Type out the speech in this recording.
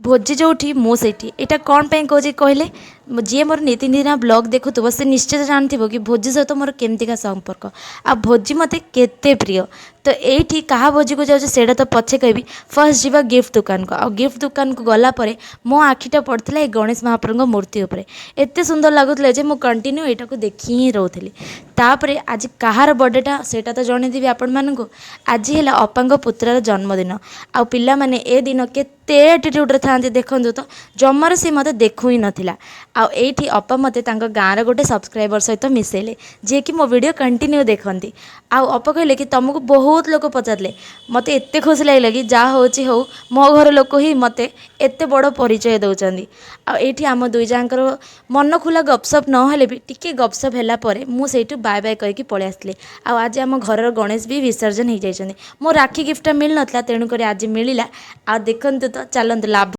भोजी जो मुझे यहाँ कौन पे कहे कहले जी मोर नीतिदिना ब्लॉग देखुव से निश्चित जानथिबो कि भोजी सहित मोर केमतिका संपर्क आ भोजी मते केते प्रिय। तो ये क्या भोजी को जाऊँ से तो पछे कहबी फर्स्ट जीवा गिफ्ट दुकान को आ गिफ्ट दुकान को गलापर मो आखिटा पड़ता है गणेश महाप्रभु मूर्ति उपर एत सुंदर लगुला जे मु कंटिन्यू यहाँ को देखी ही रोली। तापर आज कहार बर्थडेटा सेटा तो जनईदेवी आपण मानू आज है अपांग पुत्रार जन्मदिन आ पिला माने ए दिन केते एटीट्यूड था देखु तो जमार सी मत देखु ही नाला आठी अपा मते गाँव गोटे सब्सक्राइबर सहित मिसेले जी कि मो वीडियो कंटिन्यू देखती आपा कहले कि तुमको बहुत लोग पचारे मत एत खुशी लगे कि जहाँ हो मो घर लोक ही मत एत बड़ परिचय दौरान आठी आम दुई जाकर मन खुला गपसप नहेले भी टिके गपसप है मुझे बाय बाय कहीकि पलि आसली। आज आम घर गणेश भी विसर्जन हो जाती मो राखी गिफ्ट मिल नाला तेणुक आज मिलला आ देखते तो चलते लाभ